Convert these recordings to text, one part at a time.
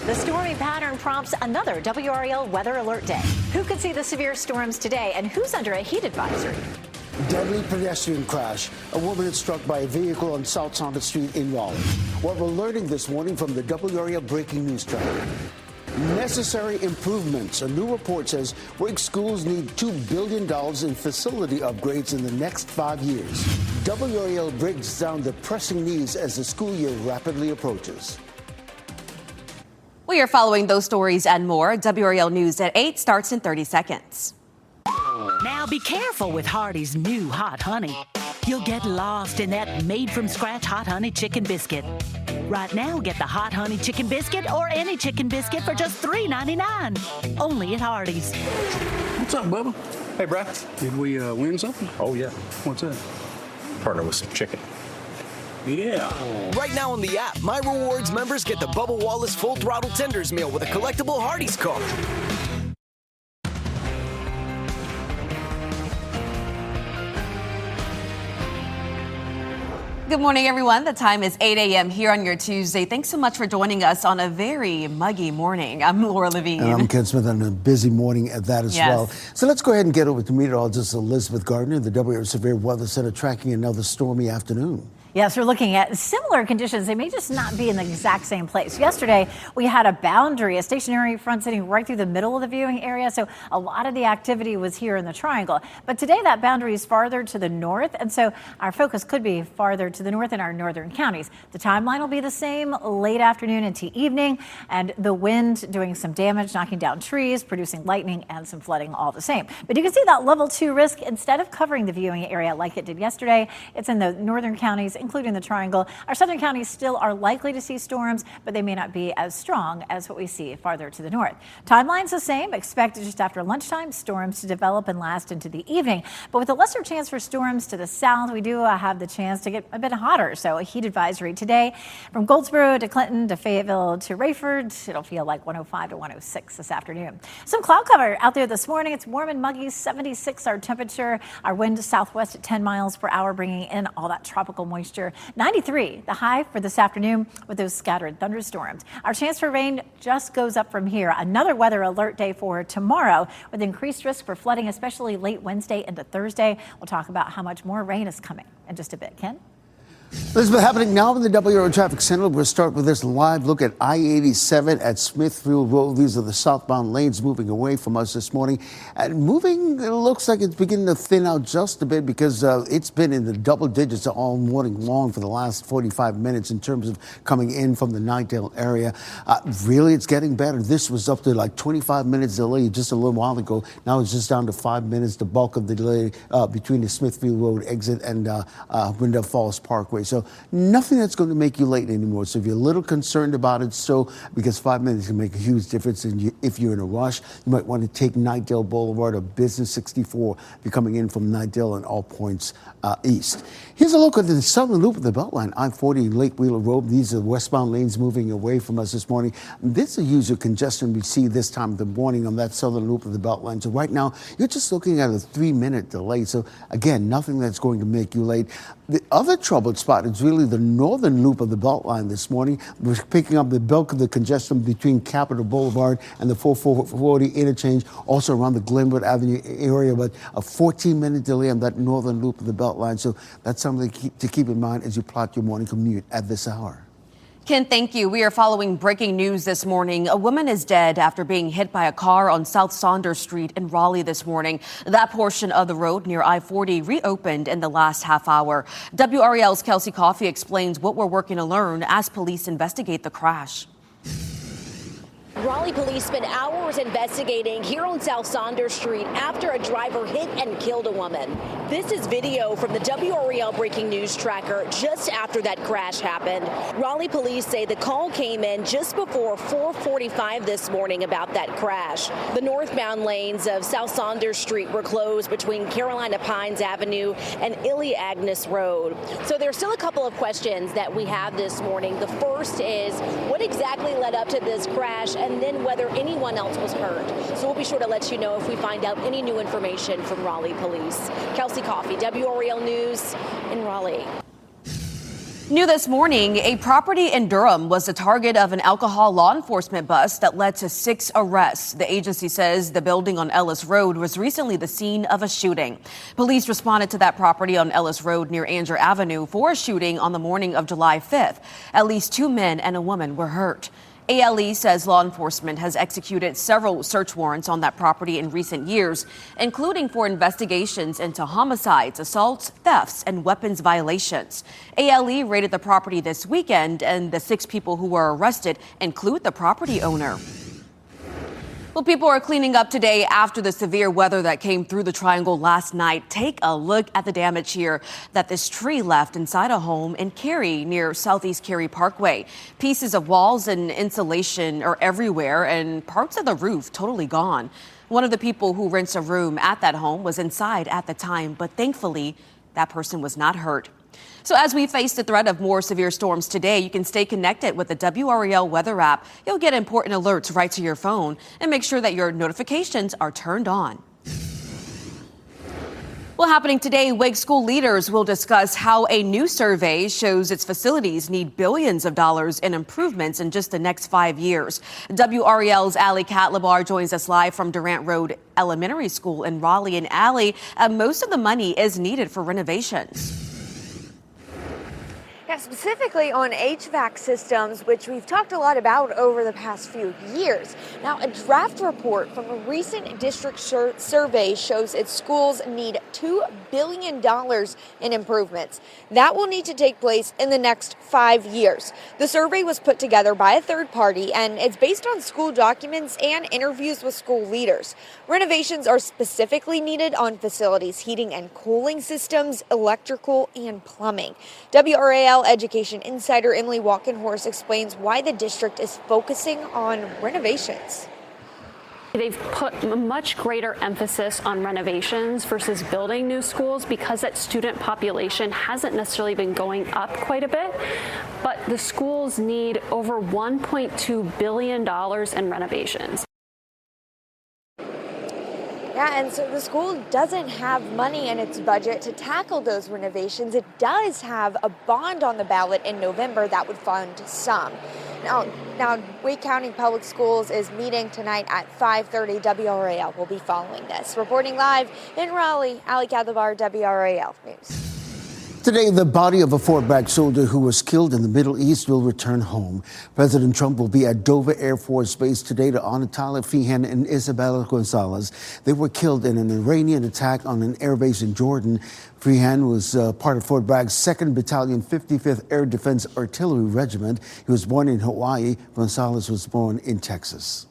The stormy pattern prompts another WRAL weather alert day. Who could see the severe storms today and who's under a heat advisory? Deadly pedestrian crash. A woman is struck by a vehicle on South Saunders Street in Raleigh. What we're learning this morning from the WRAL breaking news tracker. Necessary improvements. A new report says Wake schools need $2 billion in facility upgrades in the next 5 years. WRAL breaks down the pressing needs as the school year rapidly approaches. We are following those stories and more. WRAL News at 8 starts in 30 seconds. Now be careful with Hardee's new hot honey. You'll get lost in that made-from-scratch hot honey chicken biscuit. Right now, get the hot honey chicken biscuit or any chicken biscuit for just $3.99. Only at Hardee's. What's up, Bubba? Hey, Brad. Did we win something? Oh, yeah. What's that? Partner with some chicken. Yeah. Right now on the app, My Rewards members get the Bubba Wallace Full Throttle Tenders Meal with a collectible Hardee's card. Good morning, everyone. The time is 8 a.m. here on your Tuesday. Thanks so much for joining us on a very muggy morning. I'm Laura Levine. And I'm Ken Smith on a busy morning at that as well. So let's go ahead and get over to meteorologist Elizabeth Gardner, the WRAL Severe Weather Center, tracking another stormy afternoon. Yes, we're looking at similar conditions. They may just not be in the exact same place. Yesterday, we had a boundary, a stationary front sitting right through the middle of the viewing area. So a lot of the activity was here in the triangle. But today, that boundary is farther to the north. And so our focus could be farther to the north in our northern counties. The timeline will be the same late afternoon into evening. And the wind doing some damage, knocking down trees, producing lightning and some flooding all the same. But you can see that level 2 risk, instead of covering the viewing area like it did yesterday, it's in the northern counties, including the triangle. Our southern counties still are likely to see storms, but they may not be as strong as what we see farther to the north. Timeline's the same, expected just after lunchtime, storms to develop and last into the evening. But with a lesser chance for storms to the south, we do have the chance to get a bit hotter. So a heat advisory today from Goldsboro to Clinton to Fayetteville to Rayford. It'll feel like 105 to 106 this afternoon. Some cloud cover out there this morning. It's warm and muggy, 76 our temperature. Our wind southwest at 10 miles per hour, bringing in all that tropical moisture. 93, the high for this afternoon with those scattered thunderstorms. Our chance for rain just goes up from here. Another weather alert day for tomorrow with increased risk for flooding, especially late Wednesday into Thursday. We'll talk about how much more rain is coming in just a bit. Ken? This is happening now in the WRAL Traffic Center. We'll start with this live look at I-87 at Smithfield Road. These are the southbound lanes moving away from us this morning. And moving, it looks like it's beginning to thin out just a bit because it's been in the double digits all morning long for the last 45 minutes in terms of coming in from the Nightdale area. Really, it's getting better. This was up to like 25 minutes delay just a little while ago. Now it's just down to 5 minutes, the bulk of the delay between the Smithfield Road exit and Windell Falls Parkway. So nothing that's going to make you late anymore. So if you're a little concerned about it, because 5 minutes can make a huge difference if you're in a rush, you might want to take Nightdale Boulevard or Business 64 if you're coming in from Nightdale and all points east. Here's a look at the southern loop of the Beltline, I-40 Lake Wheeler Road. These are westbound lanes moving away from us this morning. This is a usual congestion we see this time of the morning on that southern loop of the Beltline. So right now, you're just looking at a 3-minute delay. So again, nothing that's going to make you late. The other troubled spot is really the northern loop of the Beltline this morning. We're picking up the bulk of the congestion between Capitol Boulevard and the 440 interchange, also around the Glenwood Avenue area, but a 14-minute delay on that northern loop of the Beltline. So that's something to keep in mind as you plot your morning commute at this hour. Ken, thank you. We are following breaking news this morning. A woman is dead after being hit by a car on South Saunders Street in Raleigh this morning. That portion of the road near I-40 reopened in the last half hour. WRAL's Kelsey Coffey explains what we're working to learn as police investigate the crash. Raleigh police spent hours investigating here on South Saunders Street after a driver hit and killed a woman. This is video from the WRAL breaking news tracker just after that crash happened. Raleigh police say the call came in just before 4:45 this morning about that crash. The northbound lanes of South Saunders Street were closed between Carolina Pines Avenue and Illy Agnes Road. So there's still a couple of questions that we have this morning. The first is what exactly led up to this crash, and then whether anyone else was hurt. So we'll be sure to let you know if we find out any new information from Raleigh police. Kelsey Coffey, WRAL News in Raleigh. New this morning, a property in Durham was the target of an alcohol law enforcement bust that led to 6 arrests. The agency says the building on Ellis Road was recently the scene of a shooting. Police responded to that property on Ellis Road near Andrew Avenue for a shooting on the morning of July 5th. At least 2 men and a woman were hurt. ALE says law enforcement has executed several search warrants on that property in recent years, including for investigations into homicides, assaults, thefts, and weapons violations. ALE raided the property this weekend, and the 6 people who were arrested include the property owner. Well, people are cleaning up today after the severe weather that came through the Triangle last night. Take a look at the damage here that this tree left inside a home in Cary near Southeast Cary Parkway. Pieces of walls and insulation are everywhere and parts of the roof totally gone. One of the people who rents a room at that home was inside at the time, but thankfully that person was not hurt. So as we face the threat of more severe storms today, you can stay connected with the WRAL weather app. You'll get important alerts right to your phone, and make sure that your notifications are turned on. Well, happening today, Wake school leaders will discuss how a new survey shows its facilities need billions of dollars in improvements in just the next 5 years. WRAL's Allie Catlabar joins us live from Durant Road Elementary School in Raleigh. And Allie, most of the money is needed for renovations. Yeah, specifically on HVAC systems, which we've talked a lot about over the past few years. Now, a draft report from a recent district survey shows its schools need $2 billion in improvements. That will need to take place in the next 5 years. The survey was put together by a third party, and it's based on school documents and interviews with school leaders. Renovations are specifically needed on facilities' heating and cooling systems, electrical, and plumbing. WRAL Education insider Emily Walkenhorst explains why the district is focusing on renovations. They've put a much greater emphasis on renovations versus building new schools because that student population hasn't necessarily been going up quite a bit, but the schools need over $1.2 billion in renovations. Yeah, and so the school doesn't have money in its budget to tackle those renovations. It does have a bond on the ballot in November that would fund some. Now, Wake County Public Schools is meeting tonight at 5:30. WRAL will be following this. Reporting live in Raleigh, Allie Catlabar, WRAL News. Today, the body of a Fort Bragg soldier who was killed in the Middle East will return home. President Trump will be at Dover Air Force Base today to honor Tyler Feehan and Isabella Gonzalez. They were killed in an Iranian attack on an airbase in Jordan. Feehan was part of Fort Bragg's 2nd Battalion, 55th Air Defense Artillery Regiment. He was born in Hawaii. Gonzalez was born in Texas.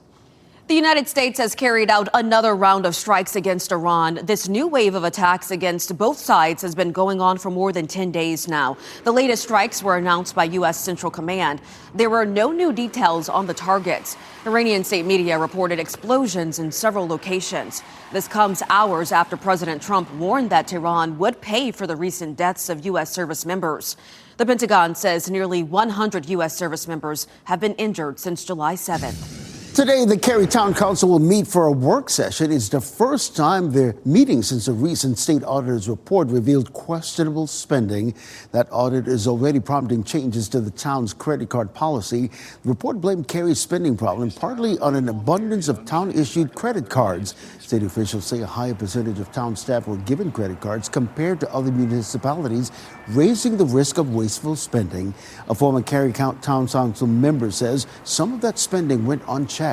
The United States has carried out another round of strikes against Iran. This new wave of attacks against both sides has been going on for more than 10 days now. The latest strikes were announced by U.S. Central Command. There were no new details on the targets. Iranian state media reported explosions in several locations. This comes hours after President Trump warned that Tehran would pay for the recent deaths of U.S. service members. The Pentagon says nearly 100 U.S. service members have been injured since July 7th. Today, the Cary Town Council will meet for a work session. It's the first time they're meeting since a recent state auditor's report revealed questionable spending. That audit is already prompting changes to the town's credit card policy. The report blamed Cary's spending problem partly on an abundance of town-issued credit cards. State officials say a higher percentage of town staff were given credit cards compared to other municipalities, raising the risk of wasteful spending. A former Cary Town Council member says some of that spending went unchecked.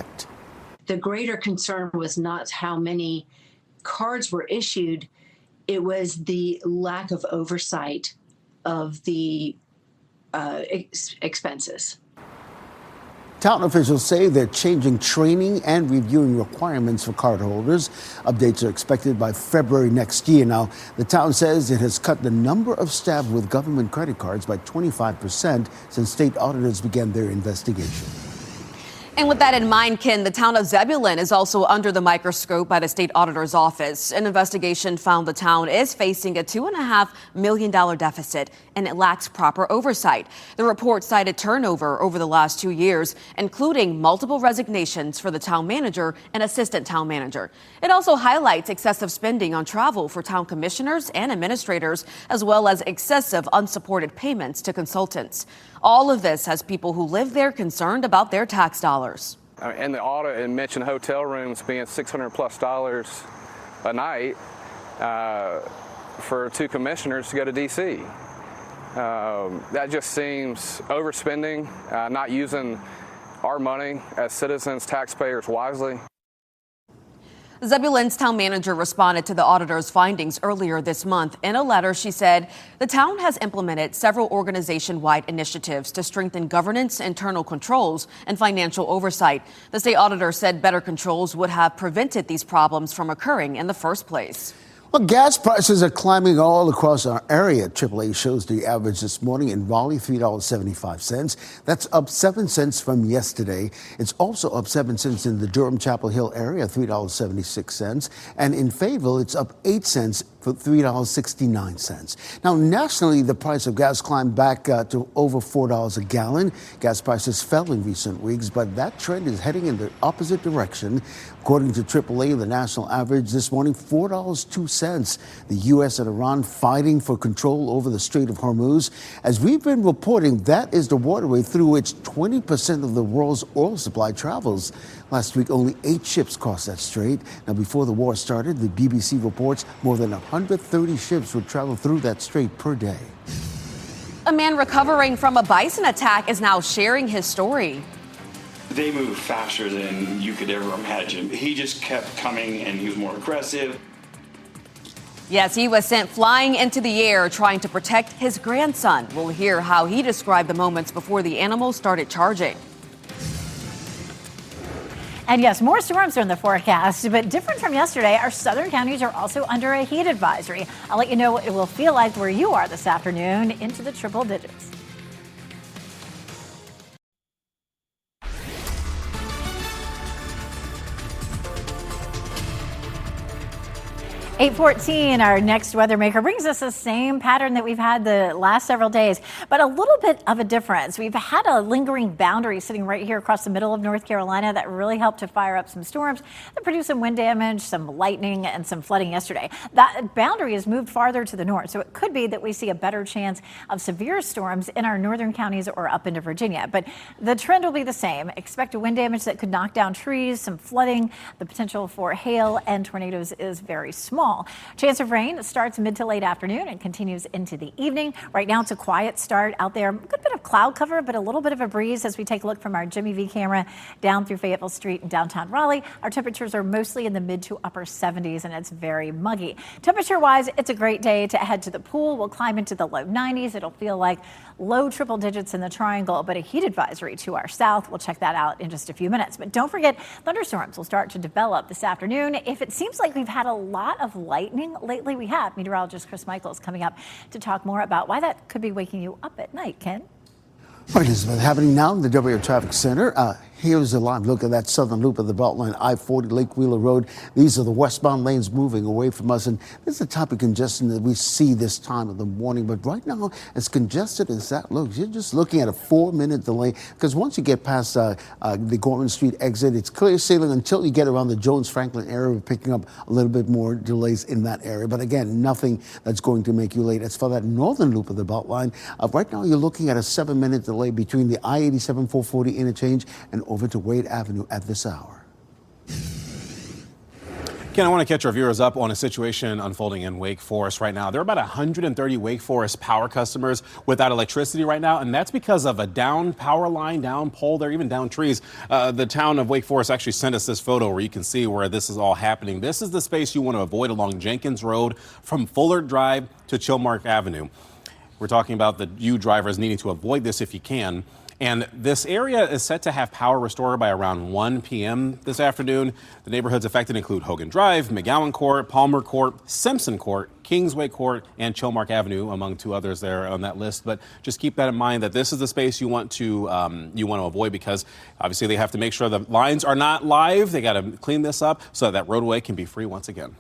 The greater concern was not how many cards were issued, it was the lack of oversight of the expenses. Town officials say they're changing training and reviewing requirements for cardholders. Updates are expected by February next year. Now, the town says it has cut the number of staff with government credit cards by 25% since state auditors began their investigation. And with that in mind, Ken, the town of Zebulon is also under the microscope by the state auditor's office. An investigation found the town is facing a $2.5 million deficit, and it lacks proper oversight. The report cited turnover over the last 2 years, including multiple resignations for the town manager and assistant town manager. It also highlights excessive spending on travel for town commissioners and administrators, as well as excessive unsupported payments to consultants. All of this has people who live there concerned about their tax dollars. And the audit and mentioned hotel rooms being $600+ a night for 2 commissioners to go to D.C. That just seems overspending, not using our money as citizens, taxpayers wisely. Zebulon's town manager responded to the auditor's findings earlier this month. In a letter, she said the town has implemented several organization-wide initiatives to strengthen governance, internal controls, and financial oversight. The state auditor said better controls would have prevented these problems from occurring in the first place. Well, gas prices are climbing all across our area. AAA shows the average this morning in Raleigh, $3.75. That's up 7 cents from yesterday. It's also up 7 cents in the Durham-Chapel Hill area, $3.76. And in Fayetteville, it's up 8 cents for $3.69. Now, nationally, the price of gas climbed back to over $4 a gallon. Gas prices fell in recent weeks, but that trend is heading in the opposite direction. According to AAA, the national average this morning, $4.02. The U.S. and Iran fighting for control over the Strait of Hormuz. As we've been reporting, that is the waterway through which 20% of the world's oil supply travels. Last week, only 8 ships crossed that strait. Now, before the war started, the BBC reports more than 130 ships would travel through that strait per day. A man recovering from a bison attack is now sharing his story. They move faster than you could ever imagine. He just kept coming and he was more aggressive. Yes, he was sent flying into the air trying to protect his grandson. We'll hear how he described the moments before the animal started charging. And yes, more storms are in the forecast, but different from yesterday, our southern counties are also under a heat advisory. I'll let you know what it will feel like where you are this afternoon into the triple digits. 8:14, our next weather maker brings us the same pattern that we've had the last several days, but a little bit of a difference. We've had a lingering boundary sitting right here across the middle of North Carolina that really helped to fire up some storms that produced some wind damage, some lightning, and some flooding yesterday. That boundary has moved farther to the north, so it could be that we see a better chance of severe storms in our northern counties or up into Virginia. But the trend will be the same. Expect a wind damage that could knock down trees, some flooding. The potential for hail and tornadoes is very small. Chance of rain starts mid to late afternoon and continues into the evening. Right now, it's a quiet start out there. A good bit of cloud cover, but a little bit of a breeze as we take a look from our Jimmy V camera down through Fayetteville Street in downtown Raleigh. Our temperatures are mostly in the mid to upper 70s, and it's very muggy. Temperature-wise, it's a great day to head to the pool. We'll climb into the low 90s. It'll feel like low triple digits in the triangle, but a heat advisory to our south. We'll check that out in just a few minutes. But don't forget, thunderstorms will start to develop this afternoon. If it seems like we've had a lot of lightning lately, we have. Meteorologist Chris Michaels coming up to talk more about why that could be waking you up at night. Ken? All right, Elizabeth, happening now in the WRAL Traffic Center. Here's a live look at that southern loop of the Beltline, I-40 Lake Wheeler Road. These are the westbound lanes moving away from us, and this is the type of congestion that we see this time of the morning. But right now, as congested as that looks, you're just looking at a 4-minute delay, because once you get past the Gorman Street exit, it's clear sailing until you get around the Jones-Franklin area. We're picking up a little bit more delays in that area. But again, nothing that's going to make you late. As for that northern loop of the Beltline, right now you're looking at a 7-minute delay between the I-87 440 interchange and over to Wade Avenue at this hour. Ken, I want to catch our viewers up on a situation unfolding in Wake Forest right now. There are about 130 Wake Forest power customers without electricity right now, and that's because of a down power line, down pole there, even down trees. The town of Wake Forest actually sent us this photo where you can see where this is all happening. This is the space you want to avoid along Jenkins Road from Fuller Drive to Chilmark Avenue. We're talking about you drivers needing to avoid this if you can. And this area is set to have power restored by around 1 p.m. this afternoon. The neighborhoods affected include Hogan Drive, McGowan Court, Palmer Court, Simpson Court, Kingsway Court, and Chilmark Avenue, among two others there on that list. But just keep that in mind that this is the space you want to avoid, because obviously they have to make sure the lines are not live. They got to clean this up so that roadway can be free once again.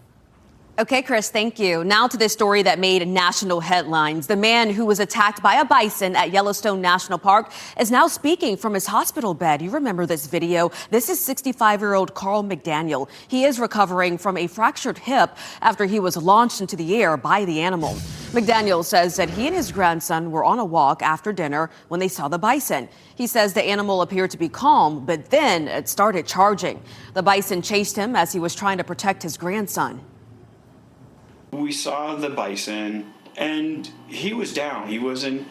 Okay, Chris, thank you. Now to this story that made national headlines. The man who was attacked by a bison at Yellowstone National Park is now speaking from his hospital bed. You remember this video. This is 65-year-old Carl McDaniel. He is recovering from a fractured hip after he was launched into the air by the animal. McDaniel says that he and his grandson were on a walk after dinner when they saw the bison. He says the animal appeared to be calm, but then it started charging. The bison chased him as he was trying to protect his grandson. We saw the bison, and he was down. He wasn't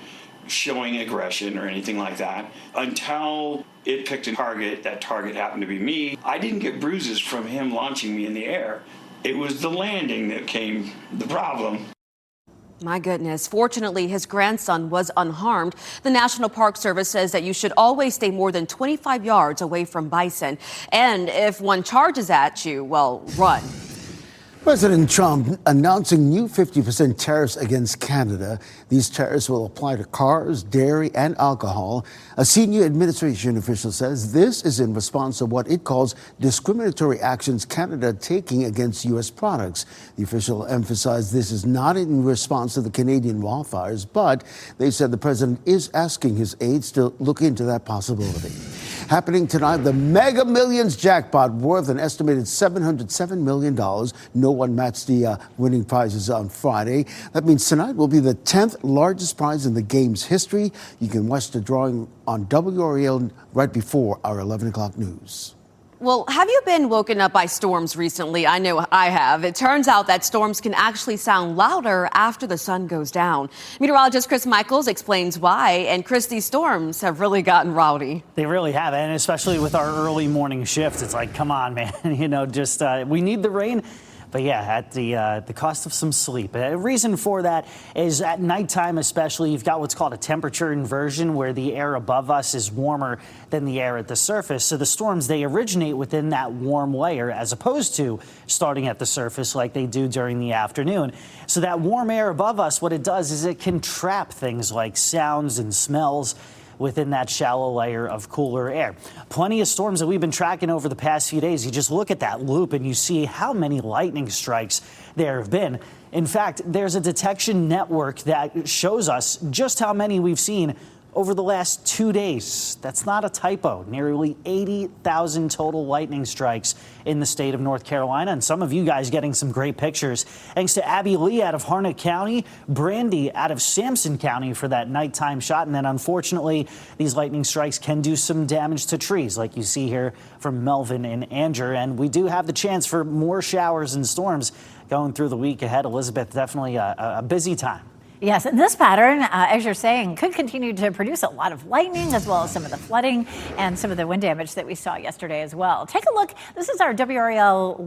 showing aggression or anything like that until it picked a target. That target happened to be me. I didn't get bruises from him launching me in the air. It was the landing that came the problem. My goodness. Fortunately, his grandson was unharmed. The National Park Service says that you should always stay more than 25 yards away from bison. And if one charges at you, well, run. President Trump announcing new 50% tariffs against Canada. These tariffs will apply to cars, dairy, and alcohol. A senior administration official says this is in response to what it calls discriminatory actions Canada taking against U.S. products. The official emphasized this is not in response to the Canadian wildfires, but they said the president is asking his aides to look into that possibility. Happening tonight, the Mega Millions jackpot worth an estimated $707 million. No one matched the winning prizes on Friday. That means tonight will be the 10th largest prize in the game's history. You can watch the drawing on WRAL right before our 11 o'clock news. Well, have you been woken up by storms recently? I know I have. It turns out that storms can actually sound louder after the sun goes down. Meteorologist Chris Michaels explains why. And Chris, these storms have really gotten rowdy. They really have, and especially with our early morning shift. It's like, come on, man. We need the rain. But yeah, at the cost of some sleep. A reason for that is at nighttime especially, you've got what's called a temperature inversion, where the air above us is warmer than the air at the surface. So the storms, they originate within that warm layer as opposed to starting at the surface like they do during the afternoon. So that warm air above us, what it does is it can trap things like sounds and smells within that shallow layer of cooler air. Plenty of storms that we've been tracking over the past few days. You just look at that loop and you see how many lightning strikes there have been. In fact, there's a detection network that shows us just how many we've seen over the last 2 days. That's not a typo. Nearly 80,000 total lightning strikes in the state of North Carolina. And some of you guys getting some great pictures. Thanks to Abby Lee out of Harnett County, Brandy out of Sampson County for that nighttime shot. And then unfortunately, these lightning strikes can do some damage to trees, like you see here from Melvin and Anger. And we do have the chance for more showers and storms going through the week ahead. Elizabeth, definitely a busy time. Yes, and this pattern, as you're saying, could continue to produce a lot of lightning, as well as some of the flooding and some of the wind damage that we saw yesterday as well. Take a look. This is our WRAL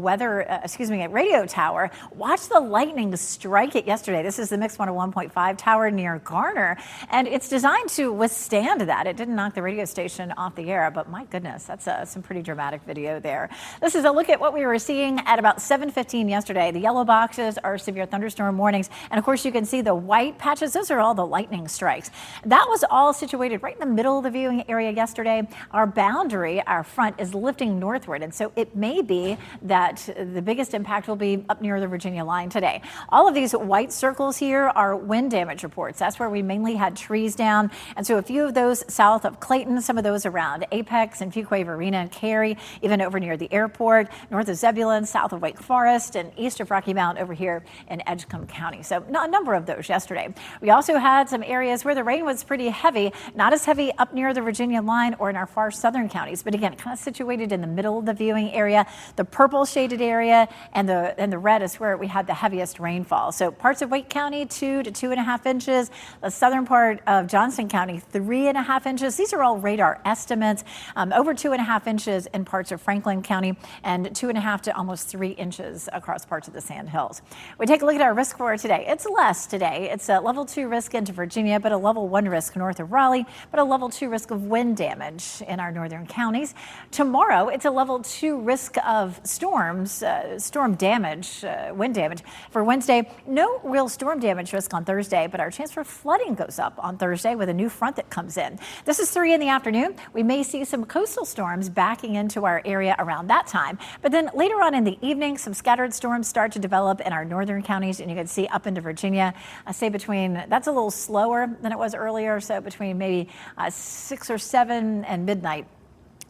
radio tower. Watch the lightning strike it yesterday. This is the Mix 101.5 tower near Garner, and it's designed to withstand that. It didn't knock the radio station off the air, but my goodness, that's some pretty dramatic video there. This is a look at what we were seeing at about 7:15 yesterday. The yellow boxes are severe thunderstorm warnings, and of course you can see the white patches. Those are all the lightning strikes. That was all situated right in the middle of the viewing area yesterday. Our boundary, our front, is lifting northward, and so it may be that the biggest impact will be up near the Virginia line today. All of these white circles here are wind damage reports. That's where we mainly had trees down, and so a few of those south of Clayton, some of those around Apex and Fuquay Arena and Cary, even over near the airport, north of Zebulon, south of Wake Forest, and east of Rocky Mount over here in Edgecombe County. So a number of those yesterday. We also had some areas where the rain was pretty heavy, not as heavy up near the Virginia line or in our far southern counties, but again, kind of situated in the middle of the viewing area. The purple shaded area and the red is where we had the heaviest rainfall. So parts of Wake County, 2 to 2.5 inches. The southern part of Johnston County, 3.5 inches. These are all radar estimates. Over 2.5 inches in parts of Franklin County and 2.5 to almost 3 inches across parts of the Sand Hills. We take a look at our risk for today. It's less today. It's a level 2 risk into Virginia, but a level 1 risk north of Raleigh, but a level 2 risk of wind damage in our northern counties. Tomorrow, it's a level 2 risk of storms, storm damage, wind damage. For Wednesday, no real storm damage risk on Thursday, but our chance for flooding goes up on Thursday with a new front that comes in. This is 3 in the afternoon. We may see some coastal storms backing into our area around that time, but then later on in the evening, some scattered storms start to develop in our northern counties, and you can see up into Virginia. I say that's a little slower than it was earlier, so between maybe 6 or 7 and midnight.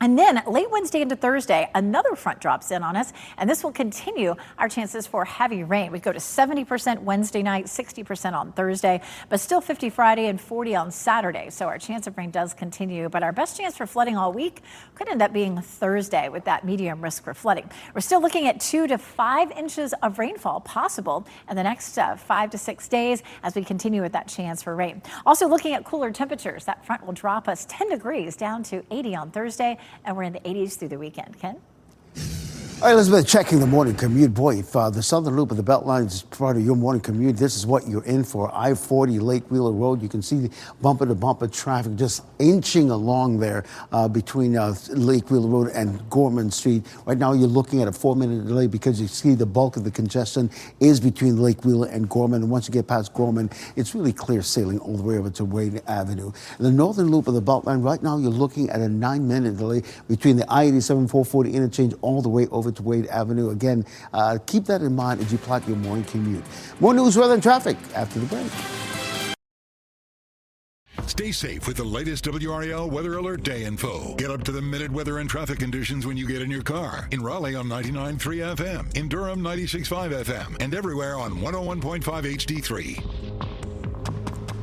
And then late Wednesday into Thursday, another front drops in on us, and this will continue our chances for heavy rain. We go to 70% Wednesday night, 60% on Thursday, but still 50 Friday and 40 on Saturday. So our chance of rain does continue, but our best chance for flooding all week could end up being Thursday with that medium risk for flooding. We're still looking at 2 to 5 inches of rainfall possible in the next 5 to 6 days as we continue with that chance for rain. Also looking at cooler temperatures. That front will drop us 10 degrees down to 80 on Thursday, and we're in the 80s through the weekend. Ken? All right, Elizabeth, checking the morning commute. Boy, if the southern loop of the Beltline is part of your morning commute, this is what you're in for. I-40 Lake Wheeler Road. You can see the bumper-to-bumper traffic just inching along there between Lake Wheeler Road and Gorman Street. Right now, you're looking at a 4-minute delay because you see the bulk of the congestion is between Lake Wheeler and Gorman. And once you get past Gorman, it's really clear sailing all the way over to Wade Avenue. The northern loop of the Beltline, right now, you're looking at a 9-minute delay between the I-87 440 interchange all the way over to Wade Avenue. Again, keep that in mind as you plot your morning commute. More news, weather, and traffic after the break. Stay safe with the latest WRAL Weather Alert Day info. Get up to the minute weather and traffic conditions when you get in your car. In Raleigh on 99.3 FM, in Durham 96.5 FM, and everywhere on 101.5 HD3.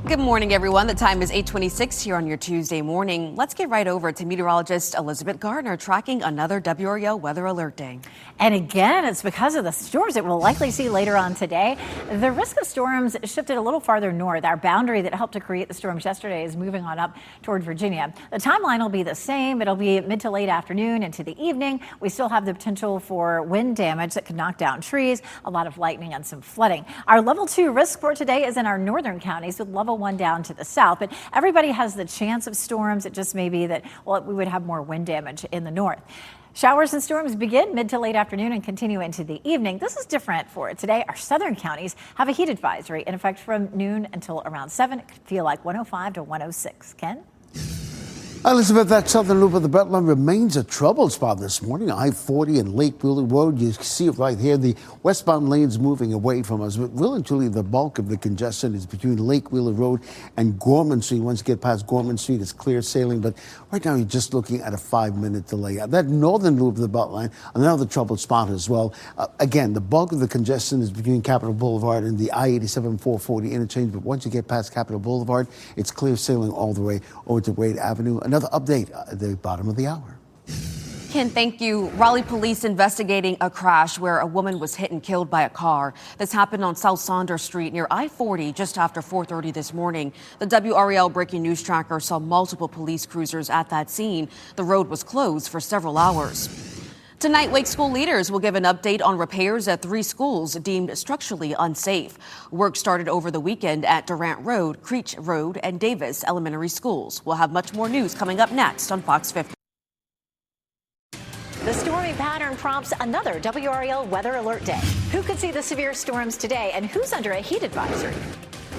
Good morning, everyone. The time is 8:26 here on your Tuesday morning. Let's get right over to meteorologist Elizabeth Gardner tracking another WRAL Weather Alert Day. And again, it's because of the storms that we'll likely see later on today. The risk of storms shifted a little farther north. Our boundary that helped to create the storms yesterday is moving on up toward Virginia. The timeline will be the same. It'll be mid to late afternoon into the evening. We still have the potential for wind damage that could knock down trees, a lot of lightning, and some flooding. Our level 2 risk for today is in our northern counties with level 1 down to the south, but everybody has the chance of storms. It just may be that, well, we would have more wind damage in the north. Showers and storms begin mid to late afternoon and continue into the evening. This is different for today. Our southern counties have a heat advisory in effect from noon until around 7. It could feel like 105 to 106. Ken? Elizabeth, that southern loop of the Beltline remains a troubled spot this morning. I-40 and Lake Wheeler Road, you see it right here. The westbound lanes moving away from us. But really, truly, the bulk of the congestion is between Lake Wheeler Road and Gorman Street. Once you get past Gorman Street, it's clear sailing. But right now, you're just looking at a 5-minute delay. That northern loop of the Beltline, another troubled spot as well. Again, the bulk of the congestion is between Capitol Boulevard and the I-87 440 interchange. But once you get past Capitol Boulevard, it's clear sailing all the way over to Wade Avenue. Another update at the bottom of the hour. Ken, thank you. Raleigh police investigating a crash where a woman was hit and killed by a car. This happened on South Saunders Street near I-40 just after 4:30 this morning. The WRAL breaking news tracker saw multiple police cruisers at that scene. The road was closed for several hours. Tonight, Wake school leaders will give an update on repairs at 3 schools deemed structurally unsafe. Work started over the weekend at Durant Road, Creech Road, and Davis Elementary Schools. We'll have much more news coming up next on Fox 50. The stormy pattern prompts another WRAL Weather Alert Day. Who could see the severe storms today, and who's under a heat advisory?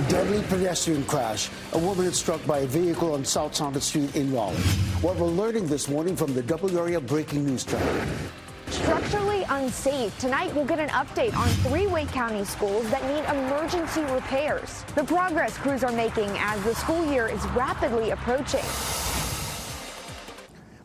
Deadly pedestrian crash. A woman is struck by a vehicle on South Saunders Street in Raleigh. What we're learning this morning from the WRAL breaking news tracker. Structurally unsafe. Tonight, we'll get an update on 3 Wake County schools that need emergency repairs. The progress crews are making as the school year is rapidly approaching.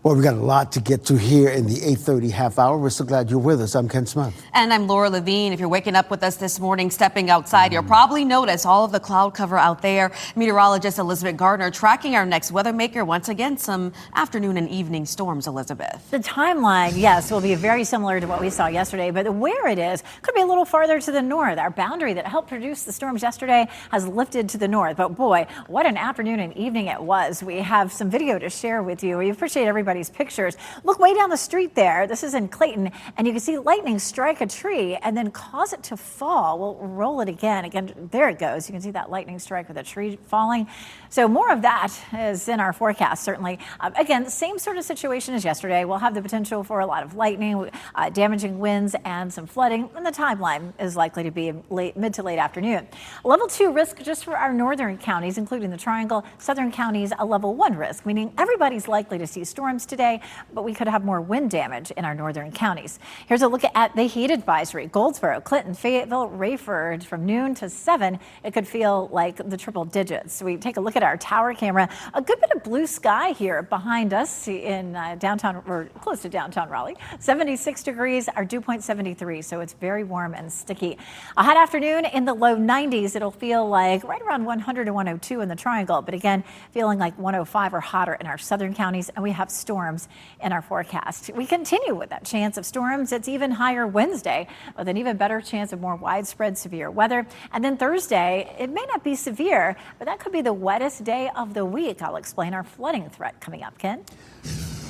Well, we got a lot to get to here in the 8:30 half hour. We're so glad you're with us. I'm Ken Smith. And I'm Laura Levine. If you're waking up with us this morning, stepping outside, you'll probably notice all of the cloud cover out there. Meteorologist Elizabeth Gardner tracking our next weather maker. Once again, some afternoon and evening storms, Elizabeth. The timeline, yes, will be very similar to what we saw yesterday, but where it is could be a little farther to the north. Our boundary that helped produce the storms yesterday has lifted to the north. But boy, what an afternoon and evening it was. We have some video to share with you. We appreciate everybody everybody's pictures. Look way down the street there. This is in Clayton, and you can see lightning strike a tree and then cause it to fall. We'll roll it again. Again, there it goes. You can see that lightning strike with a tree falling. So more of that is in our forecast, certainly. Again, same sort of situation as yesterday. We'll have the potential for a lot of lightning, damaging winds, and some flooding. And the timeline is likely to be mid to late afternoon. Level 2 risk just for our northern counties, including the Triangle. Southern counties, a level 1 risk, meaning everybody's likely to see storms today, but we could have more wind damage in our northern counties. Here's a look at the heat advisory. Goldsboro, Clinton, Fayetteville, Rayford, from noon to 7, it could feel like the triple digits. We take a look at our tower camera. A good bit of blue sky here behind us in downtown, or close to downtown Raleigh. 76 degrees, our dew point 73, so it's very warm and sticky. A hot afternoon in the low 90s. It'll feel like right around 100 to 102 in the Triangle, but again, feeling like 105 or hotter in our southern counties, and we have storms in our forecast. We continue with that chance of storms. It's even higher Wednesday with an even better chance of more widespread severe weather. And then Thursday, it may not be severe, but that could be the wettest day of the week. I'll explain our flooding threat coming up. Ken?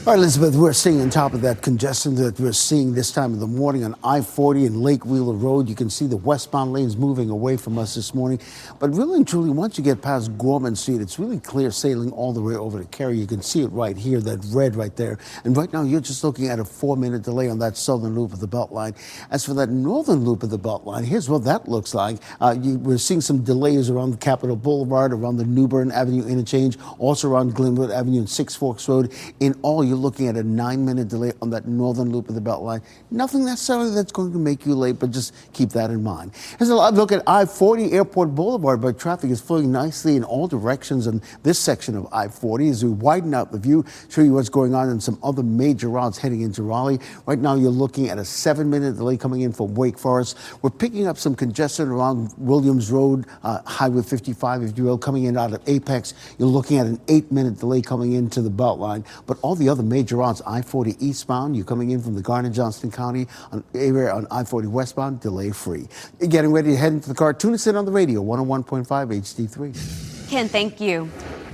All right, Elizabeth, we're seeing on top of that congestion that we're seeing this time of the morning on I-40 and Lake Wheeler Road. You can see the westbound lanes moving away from us this morning. But really and truly, once you get past Gorman Street, it's really clear sailing all the way over to Cary. You can see it right here, that red right there. And right now, you're just looking at a 4-minute delay on that southern loop of the Beltline. As for that northern loop of the Beltline, here's what that looks like. We're seeing some delays around the Capitol Boulevard, around the New Bern Avenue interchange, also around Glenwood Avenue and Six Forks Road. In all, you're looking at a 9-minute delay on that northern loop of the Beltline. Nothing necessarily that's going to make you late, but just keep that in mind. Here's a live look at I-40 Airport Boulevard, but traffic is flowing nicely in all directions in this section of I-40 as we widen out the view, show you what's going on in some other major routes heading into Raleigh. Right now, you're looking at a 7-minute delay coming in from Wake Forest. We're picking up some congestion around Williams Road, Highway 55, if you will, coming in out of Apex. You're looking at an 8-minute delay coming into the Beltline, but all the other major routes, I-40 eastbound, you're coming in from the Garner-Johnston County area on I-40 westbound, delay free. You're getting ready to head into the car. Tune us in on the radio, 101.5 HD3. Ken, thank you.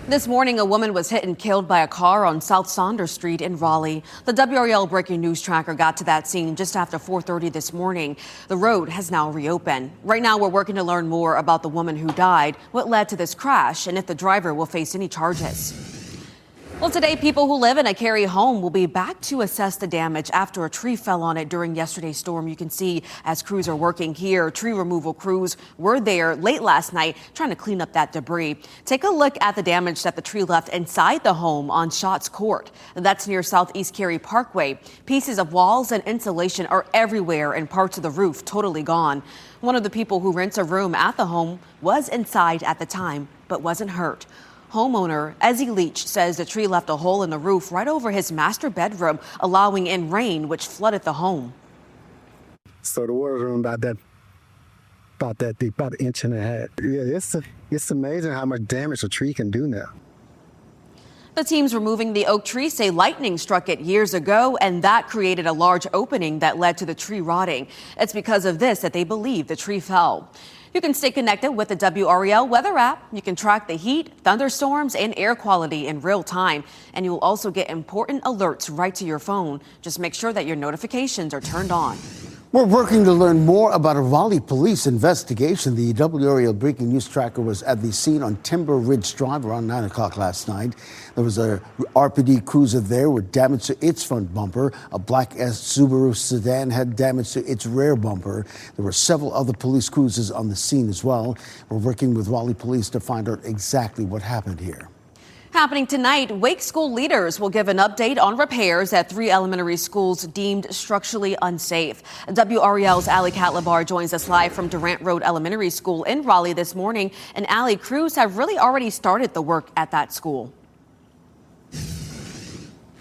This morning, a woman was hit and killed by a car on South Saunders Street in Raleigh. The WRAL breaking news tracker got to that scene just after 4:30 this morning. The road has now reopened. Right now, we're working to learn more about the woman who died, what led to this crash, and if the driver will face any charges. Well, today, people who live in a Cary home will be back to assess the damage after a tree fell on it during yesterday's storm. You can see as crews are working here, tree removal crews were there late last night trying to clean up that debris. Take a look at the damage that the tree left inside the home on Schatz Court. That's near Southeast Cary Parkway. Pieces of walls and insulation are everywhere and parts of the roof totally gone. One of the people who rents a room at the home was inside at the time, but wasn't hurt. Homeowner Ezzy Leach says the tree left a hole in the roof right over his master bedroom, allowing in rain, which flooded the home. So the water's room about that deep, about 1.5 inches. Yeah, it's amazing how much damage a tree can do now. The teams removing the oak tree say lightning struck it years ago, and that created a large opening that led to the tree rotting. It's because of this that they believe the tree fell. You can stay connected with the WRAL weather app. You can track the heat, thunderstorms, and air quality in real time. And you will also get important alerts right to your phone. Just make sure that your notifications are turned on. We're working to learn more about a Raleigh police investigation. The WRAL breaking news tracker was at the scene on Timber Ridge Drive around 9 o'clock last night. There was a RPD cruiser there with damage to its front bumper. A black Subaru sedan had damage to its rear bumper. There were several other police cruisers on the scene as well. We're working with Raleigh police to find out exactly what happened here. Happening tonight, Wake school leaders will give an update on repairs at 3 elementary schools deemed structurally unsafe. WRAL's Allie Catlabar joins us live from Durant Road Elementary School in Raleigh this morning. And Allie, crews have really already started the work at that school.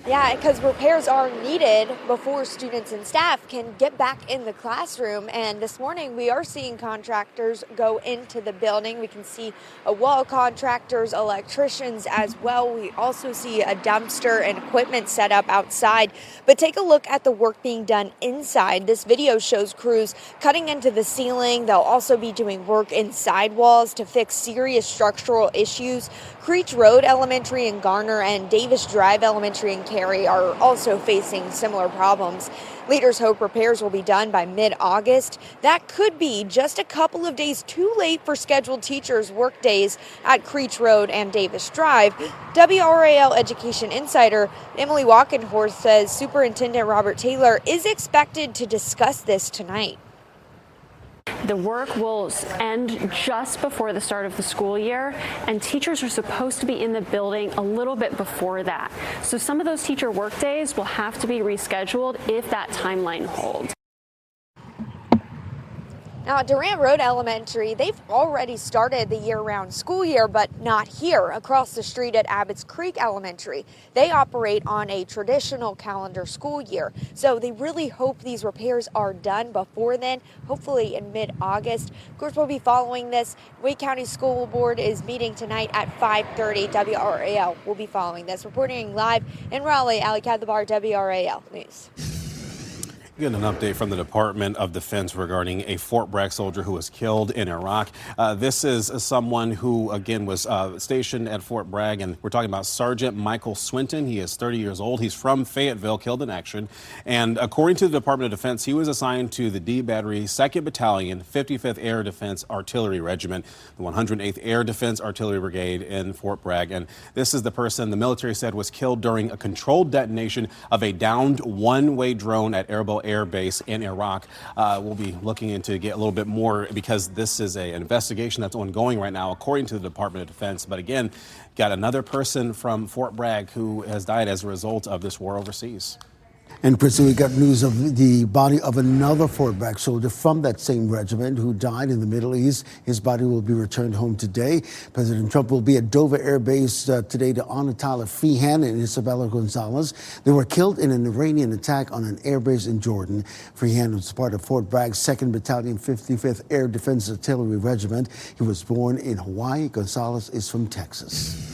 Yeah, because repairs are needed before students and staff can get back in the classroom. And this morning we are seeing contractors go into the building. We can see wall contractors, electricians as well. We also see a dumpster and equipment set up outside. But take a look at the work being done inside. This video shows crews cutting into the ceiling. They'll also be doing work inside walls to fix serious structural issues. Creech Road Elementary in Garner and Davis Drive Elementary in Cary are also facing similar problems. Leaders hope repairs will be done by mid-August. That could be just a couple of days too late for scheduled teachers' work days at Creech Road and Davis Drive. WRAL Education Insider Emily Walkenhorst says Superintendent Robert Taylor is expected to discuss this tonight. The work will end just before the start of the school year, and teachers are supposed to be in the building a little bit before that. So some of those teacher work days will have to be rescheduled if that timeline holds. Now, at Durant Road Elementary, they've already started the year-round school year, but not here. Across the street at Abbott's Creek Elementary, they operate on a traditional calendar school year. So they really hope these repairs are done before then, hopefully in mid-August. Of course, we'll be following this. Wake County School Board is meeting tonight at 5:30. WRAL will be following this. Reporting live in Raleigh, Ali Kadhabar, WRAL News. Getting an update from the Department of Defense regarding a Fort Bragg soldier who was killed in Iraq. This is someone who, again, was stationed at Fort Bragg, and we're talking about Sergeant Michael Swinton. He is 30 years old. He's from Fayetteville, killed in action. And according to the Department of Defense, he was assigned to the D Battery, 2nd Battalion, 55th Air Defense Artillery Regiment, the 108th Air Defense Artillery Brigade in Fort Bragg. And this is the person the military said was killed during a controlled detonation of a downed one-way drone at Erbil Air Base in Iraq. We'll be looking into get a little bit more because this is an investigation that's ongoing right now, according to the Department of Defense. But again, got another person from Fort Bragg who has died as a result of this war overseas. And Kristen, we got news of the body of another Fort Bragg soldier from that same regiment who died in the Middle East. His body will be returned home today. President Trump will be at Dover Air Base today to honor Tyler Feehan and Isabella Gonzalez. They were killed in an Iranian attack on an air base in Jordan. Feehan was part of Fort Bragg's 2nd Battalion, 55th Air Defense Artillery Regiment. He was born in Hawaii. Gonzalez is from Texas.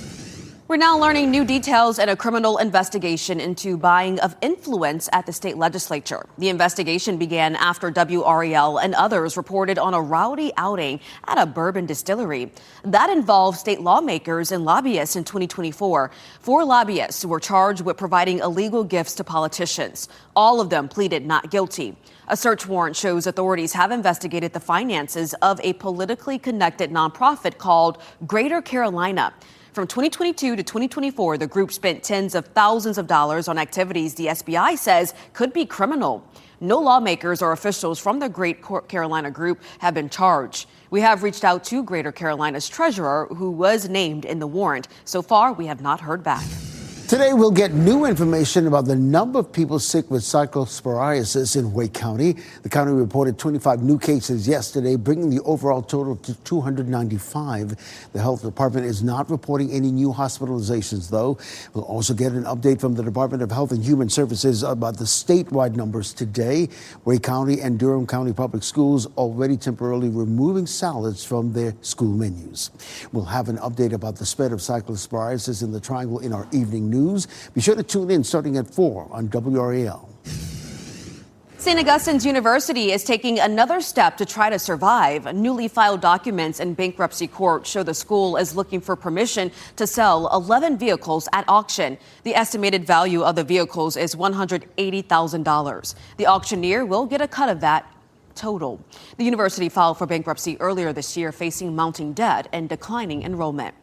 We're now learning new details in a criminal investigation into buying of influence at the state legislature. The investigation began after WRAL and others reported on a rowdy outing at a bourbon distillery. That involved state lawmakers and lobbyists in 2024. 4 lobbyists were charged with providing illegal gifts to politicians. All of them pleaded not guilty. A search warrant shows authorities have investigated the finances of a politically connected nonprofit called Greater Carolina. From 2022 to 2024, the group spent tens of thousands of dollars on activities the SBI says could be criminal. No lawmakers or officials from the Greater Carolina group have been charged. We have reached out to Greater Carolina's treasurer, who was named in the warrant. So far, we have not heard back. Today, we'll get new information about the number of people sick with cyclosporiasis in Wake County. The county reported 25 new cases yesterday, bringing the overall total to 295. The health department is not reporting any new hospitalizations, though. We'll also get an update from the Department of Health and Human Services about the statewide numbers today. Wake County and Durham County Public Schools already temporarily removing salads from their school menus. We'll have an update about the spread of cyclosporiasis in the Triangle in our evening news. Be sure to tune in starting at 4 on WRAL. St. Augustine's University is taking another step to try to survive. Newly filed documents in bankruptcy court show the school is looking for permission to sell 11 vehicles at auction. The estimated value of the vehicles is $180,000. The auctioneer will get a cut of that total. The university filed for bankruptcy earlier this year, facing mounting debt and declining enrollment.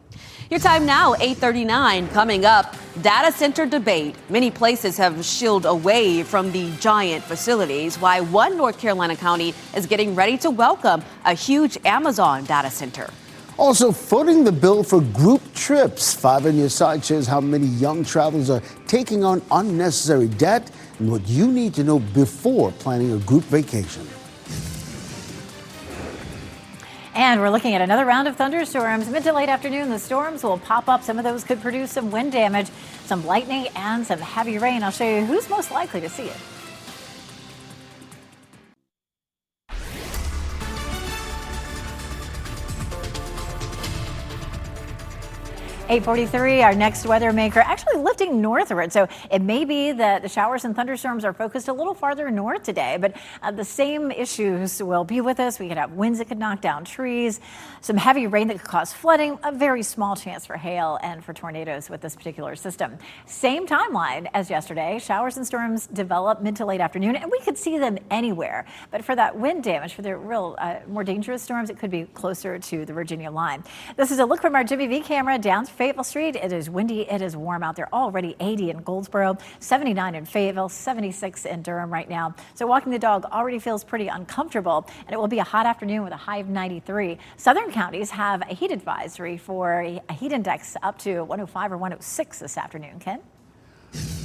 Your time now, 8:39. Coming up, data center debate. Many places have shielded away from the giant facilities, while one North Carolina county is getting ready to welcome a huge Amazon data center. Also, footing the bill for group trips. 5 on your side shows how many young travelers are taking on unnecessary debt and what you need to know before planning a group vacation. And we're looking at another round of thunderstorms. Mid to late afternoon, the storms will pop up. Some of those could produce some wind damage, some lightning, and some heavy rain. I'll show you who's most likely to see it. 8:43, our next weather maker actually lifting northward. So it may be that the showers and thunderstorms are focused a little farther north today, but the same issues will be with us. We could have winds that could knock down trees, some heavy rain that could cause flooding, a very small chance for hail and for tornadoes with this particular system. Same timeline as yesterday. Showers and storms develop mid to late afternoon, and we could see them anywhere. But for that wind damage, for the real more dangerous storms, it could be closer to the Virginia line. This is a look from our Jimmy V camera down Fayetteville Street. It is windy. It is warm out there. Already 80 in Goldsboro, 79 in Fayetteville, 76 in Durham right now. So walking the dog already feels pretty uncomfortable, and it will be a hot afternoon with a high of 93. Southern counties have a heat advisory for a heat index up to 105 or 106 this afternoon. Ken?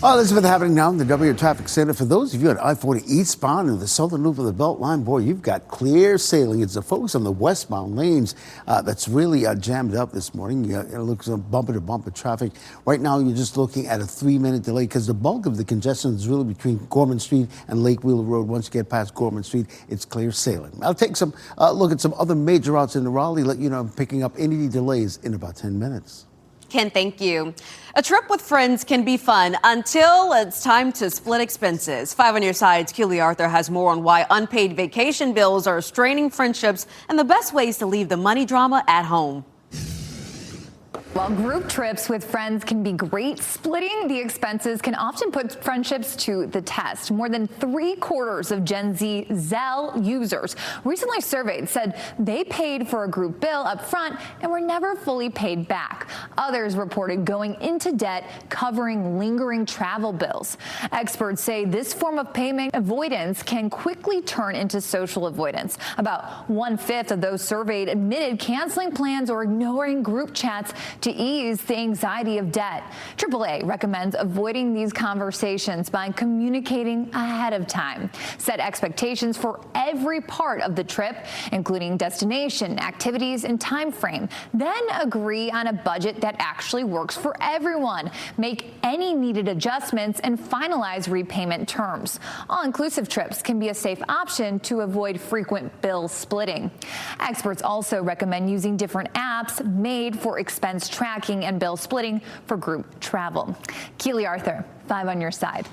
Well, Elizabeth, happening now in the WRAL Traffic Center. For those of you at I-40 eastbound in the southern loop of the Beltline, boy, you've got clear sailing. It's the focus on the westbound lanes that's really jammed up this morning. It looks like bumper-to-bumper traffic. Right now, you're just looking at a 3-minute delay because the bulk of the congestion is really between Gorman Street and Lake Wheeler Road. Once you get past Gorman Street, it's clear sailing. I'll take some look at some other major routes in the Raleigh, let you know I'm picking up any delays in about 10 minutes. Ken, thank you. A trip with friends can be fun until it's time to split expenses. 5 on your side's Keely Arthur has more on why unpaid vacation bills are straining friendships and the best ways to leave the money drama at home. While group trips with friends can be great, splitting the expenses can often put friendships to the test. More than 3/4 of Gen Z Zelle users recently surveyed said they paid for a group bill up front and were never fully paid back. Others reported going into debt covering lingering travel bills. Experts say this form of payment avoidance can quickly turn into social avoidance. About 1/5 of those surveyed admitted canceling plans or ignoring group chats to ease the anxiety of debt. AAA recommends avoiding these conversations by communicating ahead of time. Set expectations for every part of the trip, including destination, activities, and time frame. Then agree on a budget that actually works for everyone. Make any needed adjustments and finalize repayment terms. All-inclusive trips can be a safe option to avoid frequent bill splitting. Experts also recommend using different apps made for expense tracking and bill splitting for group travel. Keely Arthur, 5 on your side.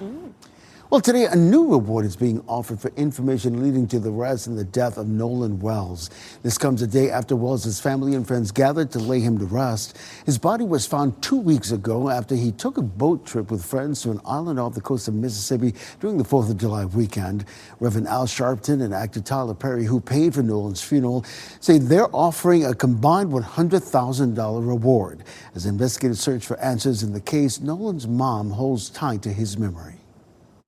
Well, today a new reward is being offered for information leading to the arrest and the death of Nolan Wells. This comes a day after Wells' family and friends gathered to lay him to rest. His body was found 2 weeks ago after he took a boat trip with friends to an island off the coast of Mississippi during the 4th of July weekend. Reverend Al Sharpton and actor Tyler Perry, who paid for Nolan's funeral, say they're offering a combined $100,000 reward. As investigators search for answers in the case, Nolan's mom holds tight to his memory.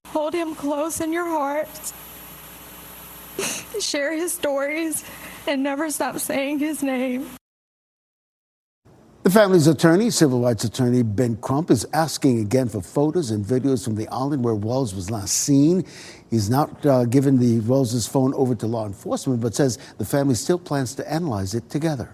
Hold him close in your hearts. Share his stories and never stop saying his name. The family's attorney, civil rights attorney Ben Crump, is asking again for photos and videos from the island where Wells was last seen. He's not given the Wells' phone over to law enforcement, but says the family still plans to analyze it together.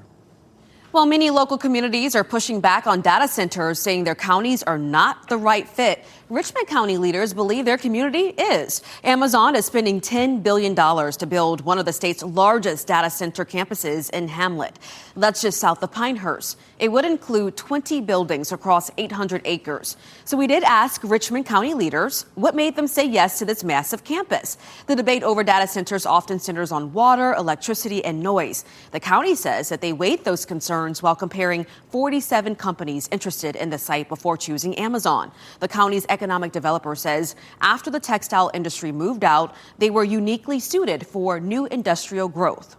While many local communities are pushing back on data centers, saying their counties are not the right fit, Richmond County leaders believe their community is. Amazon is spending $10 billion to build one of the state's largest data center campuses in Hamlet. That's just south of Pinehurst. It would include 20 buildings across 800 acres. So we did ask Richmond County leaders what made them say yes to this massive campus. The debate over data centers often centers on water, electricity, and noise. The county says that they weighed those concerns while comparing 47 companies interested in the site before choosing Amazon. The county's economic developer says after the textile industry moved out, they were uniquely suited for new industrial growth.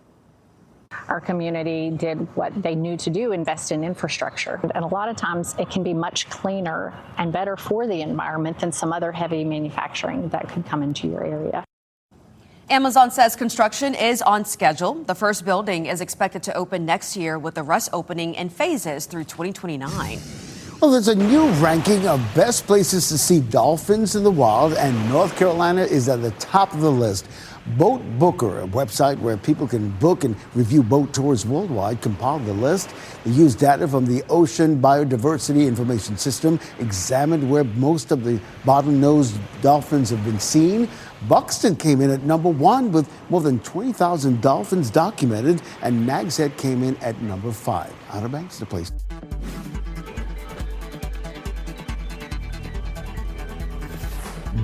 Our community did what they knew to do, invest in infrastructure. And a lot of times it can be much cleaner and better for the environment than some other heavy manufacturing that could come into your area. Amazon says construction is on schedule. The first building is expected to open next year, with the rest opening in phases through 2029. Well, there's a new ranking of best places to see dolphins in the wild, and North Carolina is at the top of the list. Boat Booker, a website where people can book and review boat tours worldwide, compiled the list. They used data from the Ocean Biodiversity Information System, examined where most of the bottlenose dolphins have been seen. Buxton came in at number 1 with more than 20,000 dolphins documented, and Nags Head came in at number 5. Outer Banks, the place.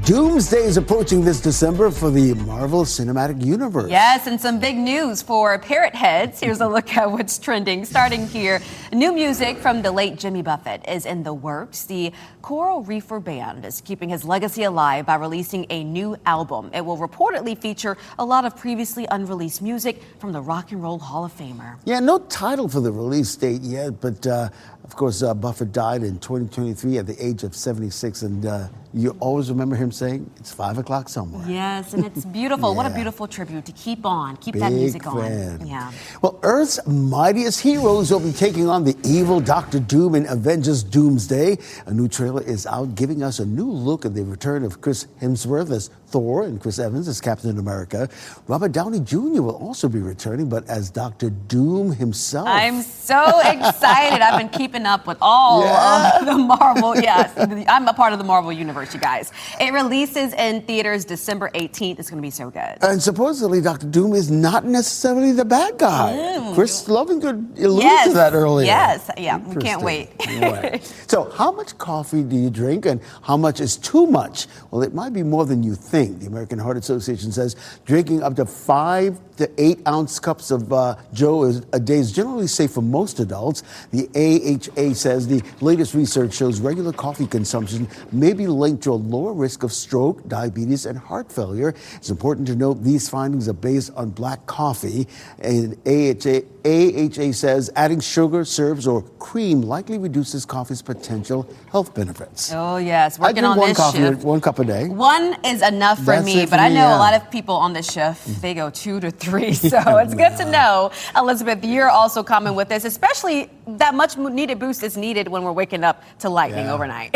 Doomsday is approaching this December for the Marvel Cinematic Universe. Yes, and some big news for parrot heads. Here's a look at what's trending. Starting here, new music from the late Jimmy Buffett is in the works. The Coral Reefer Band is keeping his legacy alive by releasing a new album. It will reportedly feature a lot of previously unreleased music from the Rock and Roll Hall of Famer. Yeah, no title for the release date yet, but of course, Buffett died in 2023 at the age of 76, and you always remember him saying, it's 5 o'clock somewhere. Yes, and it's beautiful. Yeah. What a beautiful tribute to keep that Big music on. fan. Yeah. Well, Earth's mightiest heroes will be taking on the evil Dr. Doom in Avengers Doomsday. A new trailer is out giving us a new look at the return of Chris Hemsworth as Thor and Chris Evans as Captain America. Robert Downey Jr. will also be returning, but as Dr. Doom himself. I'm so excited. I've been keeping up with all of the Marvel. Yes, I'm a part of the Marvel universe, you guys. It releases in theaters December 18th. It's going to be so good. And supposedly Dr. Doom is not necessarily the bad guy. Chris Lovengood alluded to that earlier. Yes, yeah, we can't wait. Right. So how much coffee do you drink and how much is too much? Well, it might be more than you think. The American Heart Association says drinking up to 5 to 8 ounce cups of Joe a day is generally safe for most adults. The AHA says the latest research shows regular coffee consumption may be linked to a lower risk of stroke, diabetes, and heart failure. It's important to note these findings are based on black coffee. And AHA says adding sugar, syrups, or cream likely reduces coffee's potential health benefits. Oh, yes. I Working drink on one this coffee, shift. 1 cup a day. One is enough for That's me, it for but I me, know yeah. a lot of people on this shift, they go 2 to 3. So it's good to know. Elizabeth, you're also coming with this, especially that much needed boost is needed when we're waking up to lightning overnight.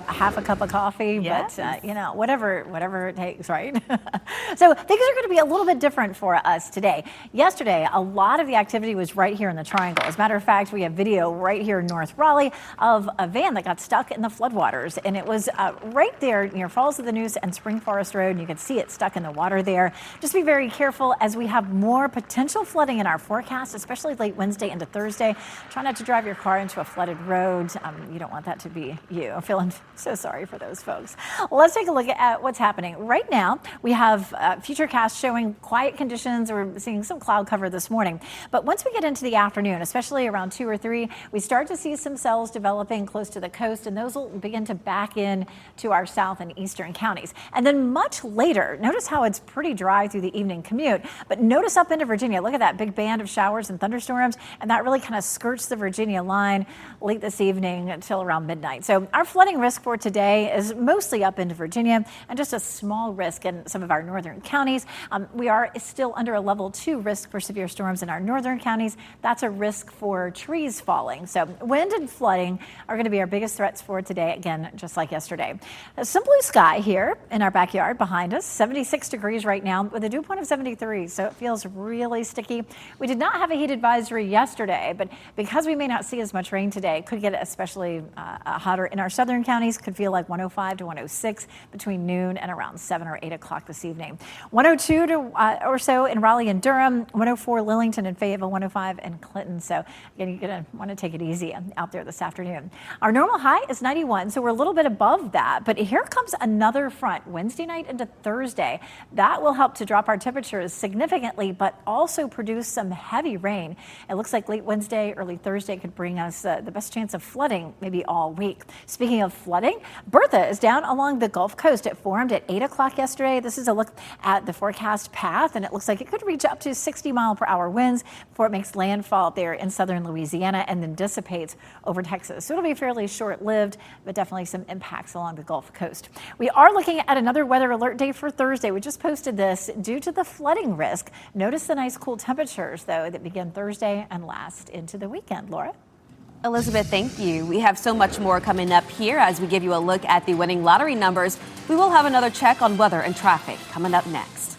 Half a cup of coffee, but whatever it takes, right? So things are going to be a little bit different for us today. Yesterday, a lot of the activity was right here in the Triangle. As a matter of fact, we have video right here in North Raleigh of a van that got stuck in the floodwaters, and it was right there near Falls of the Neuse and Spring Forest Road, and you can see it stuck in the water there. Just be very careful as we have more potential flooding in our forecast, especially late Wednesday into Thursday. Try not to drive your car into a flooded road. You don't want that to be you. I'm feeling so sorry for those folks. Well, let's take a look at what's happening. Right now, we have Futurecast showing quiet conditions. We're seeing some cloud cover this morning. But once we get into the afternoon, especially around 2 or 3, we start to see some cells developing close to the coast, and those will begin to back in to our south and eastern counties. And then much later, notice how it's pretty dry through the evening commute, but notice up into Virginia, look at that big band of showers and thunderstorms, and that really kind of skirts the Virginia line late this evening until around midnight. So our flooding risk for today is mostly up into Virginia and just a small risk in some of our northern counties. We are still under a level 2 risk for severe storms in our northern counties. That's a risk for trees falling. So wind and flooding are going to be our biggest threats for today, again, just like yesterday. Some blue sky here in our backyard behind us, 76 degrees right now with a dew point of 73, so it feels really sticky. We did not have a heat advisory yesterday, but because we may not see as much rain today, it could get especially hotter in our southern counties. Could feel like 105 to 106 between noon and around 7 or 8 o'clock this evening. 102 or so in Raleigh and Durham, 104 Lillington and Fayetteville, 105 in Clinton. So again, you're going to want to take it easy out there this afternoon. Our normal high is 91, so we're a little bit above that. But here comes another front Wednesday night into Thursday. That will help to drop our temperatures significantly, but also produce some heavy rain. It looks like late Wednesday, early Thursday could bring us the best chance of flooding maybe all week. Speaking of flooding, Bertha is down along the Gulf Coast. It formed at 8 o'clock yesterday. This is a look at the forecast path, and it looks like it could reach up to 60-mile-per-hour winds before it makes landfall there in southern Louisiana and then dissipates over Texas. So it'll be fairly short-lived, but definitely some impacts along the Gulf Coast. We are looking at another weather alert day for Thursday. We just posted this due to the flooding risk. Notice the nice cool temperatures, though, that begin Thursday and last into the weekend. Laura? Elizabeth, thank you. We have so much more coming up here as we give you a look at the winning lottery numbers. We will have another check on weather and traffic coming up next.